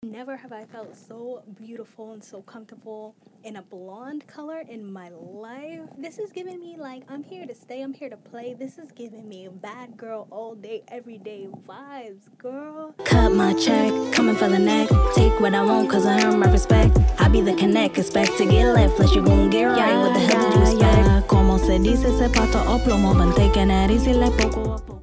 Never have I felt so beautiful and so comfortable in a blonde color in my life. This is giving me like, I'm here to stay, I'm here to play. This is giving me bad girl all day, every day vibes, girl. Cut my check, coming for the neck. Take what I want, cause I earn my respect. I be the connect, expect to get left, unless you gon' get right. What the hell did you expect? Como se dice, se pato o plomo. Been taking it easy, like poco a poco.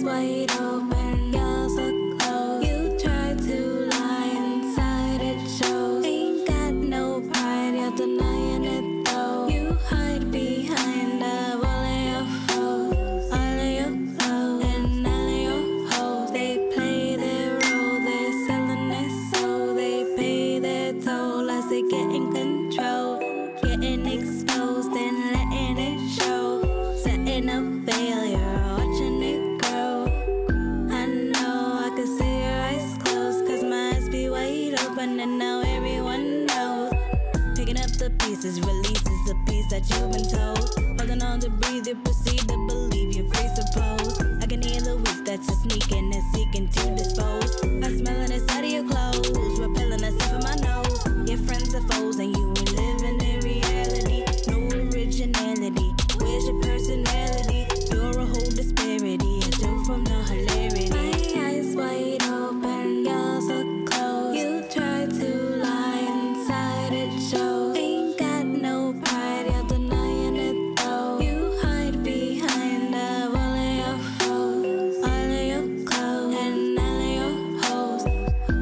Wide open, you're so close. You try to lie inside, it shows. Ain't got no pride, you're denying it though. You hide behind all of your foes, all of your clothes, and all of your hoes. They play their role, they're selling their soul. They pay their toll as they get in control. Getting exposed and letting it show. Setting up failure, watching it. And now everyone knows. Picking up the pieces, releases the piece that you've been told. Holding on to breathe, you proceed to believe you're free, suppose. I can hear the weak that you're sneaking and seeking to dispose. I'm smelling inside of your clothes, repelling the stuff in my nose. Your friends are foes and you ain't living in reality. No originality, where's your personality? You're a whole disparity, a joke from the hilarity. My eyes wide open, you're so close. You try to lie inside, it shows. Ain't got no pride, you're denying it though. You hide behind all of your foes, all of your clothes, and all of your hoes.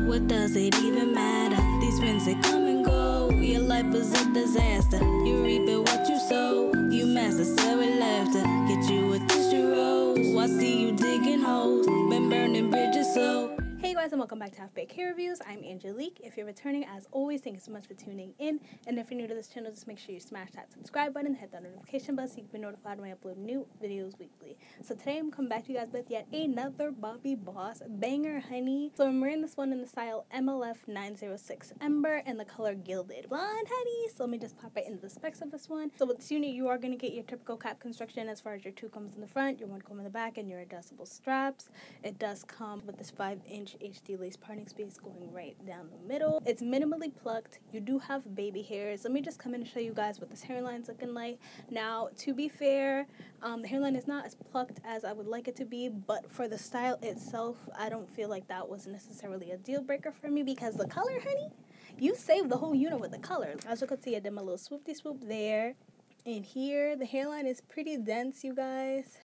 What does it even matter? These friends, they come and go. Your life is a disaster. You reap it what you sow. You master with laughter. Get you a tissue roll. I see you digging holes. Been burning bridges, so. Hey guys, and welcome back to Half Baked Hair Reviews. I'm Angelique. If you're returning, as always, thank you so much for tuning in. And if you're new to this channel, just make sure you smash that subscribe button, hit that notification bell so you can be notified when I upload new videos weekly. So today I'm coming back to you guys with yet another Bobbi Boss banger, honey. So I'm wearing this one in the style MLF906 Ember and the color Gilded Blonde, honey. So let me just pop right into the specs of this one. So with this unit, you are going to get your typical cap construction as far as your 2 combs in the front, your 1 comb in the back, and your adjustable straps. It does come with this 5-inch HD lace parting space going right down the middle. It's minimally plucked. You do have baby hairs. Let me just come in and show you guys what this hairline's looking like. Now, to be fair, the hairline is not as plucked as I would like it to be, but for the style itself, I don't feel like that was necessarily a deal breaker for me because the color, honey, you saved the whole unit with the color. As you can see, I did my little swoopty swoop there. And here, the hairline is pretty dense, you guys.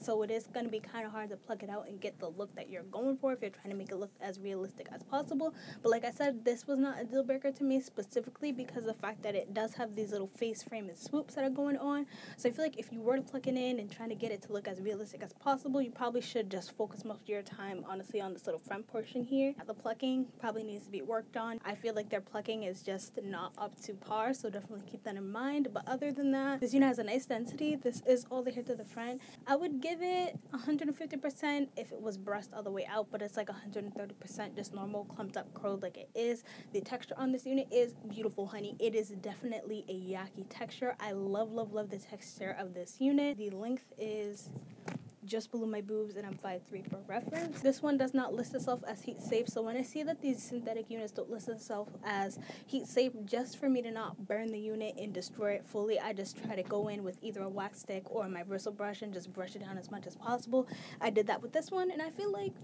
So it is going to be kind of hard to pluck it out and get the look that you're going for if you're trying to make it look as realistic as possible. But like I said, this was not a deal breaker to me specifically because of the fact that it does have these little face frame and swoops that are going on. So I feel like if you were to pluck it in and trying to get it to look as realistic as possible, you probably should just focus most of your time, honestly, on this little front portion here. The plucking probably needs to be worked on. I feel like their plucking is just not up to par, so definitely keep that in mind. But other than that, this unit has a nice density. This is all the hair to the front. I would give it 150% if it was brushed all the way out, but it's like 130% just normal clumped up curled like it is. The texture on this unit is beautiful, honey. It is definitely a yaki texture. I love the texture of this unit. The length is just below my boobs and I'm 5'3" for reference. This one does not list itself as heat safe, so when I see that these synthetic units don't list themselves as heat safe, just for me to not burn the unit and destroy it fully, I just try to go in with either a wax stick or my bristle brush and just brush it down as much as possible. I did that with this one and I feel like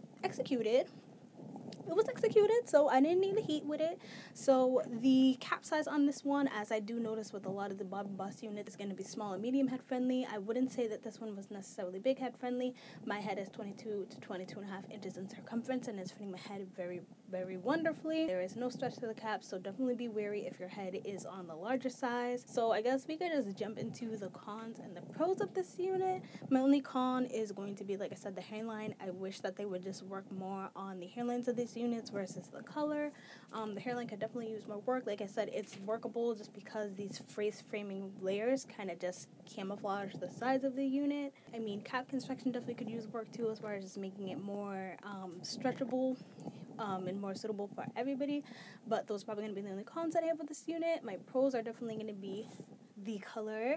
it was executed, so I didn't need the heat with it. So the cap size on this one, as I do notice with a lot of the Bobbi Boss units, is going to be small and medium head friendly. I wouldn't say that this one was necessarily big head friendly. My head is 22 to 22.5 inches in circumference and is fitting my head very, very wonderfully. There is no stretch to the cap, so definitely be wary if your head is on the larger size. So I guess we could just jump into the cons and the pros of this unit. My only con is going to be, like I said, the hairline. I wish that they would just work more on the hairlines of these units versus the color. The hairline could definitely use more work. Like I said, it's workable just because these face framing layers kind of just camouflage the size of the unit. I mean, cap construction definitely could use work too, as far as just making it more stretchable and more suitable for everybody. But those are probably going to be the only cons that I have with this unit. My pros are definitely going to be the color.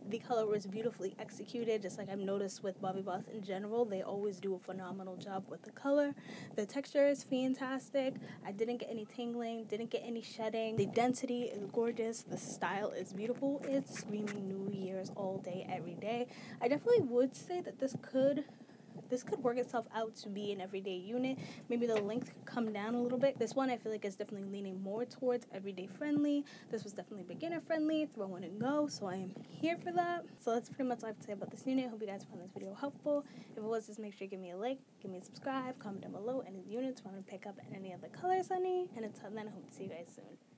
the color was beautifully executed, just like I've noticed with Bobbi Boss in general. They always do a phenomenal job with the color. The texture is fantastic. I didn't get any tangling, didn't get any shedding. The density is gorgeous. The style is beautiful. It's screaming New Year's all day, every day. I definitely would say that this could work itself out to be an everyday unit. Maybe the length could come down a little bit. This one I feel like is definitely leaning more towards everyday friendly. This was definitely beginner friendly, throw in and go, so I am here for that. So that's pretty much all I have to say about this unit. I hope you guys found this video helpful. If it was, just make sure you give me a like, give me a subscribe, comment down below any units you want to pick up and any other colors I need. And until then, I hope to see you guys soon.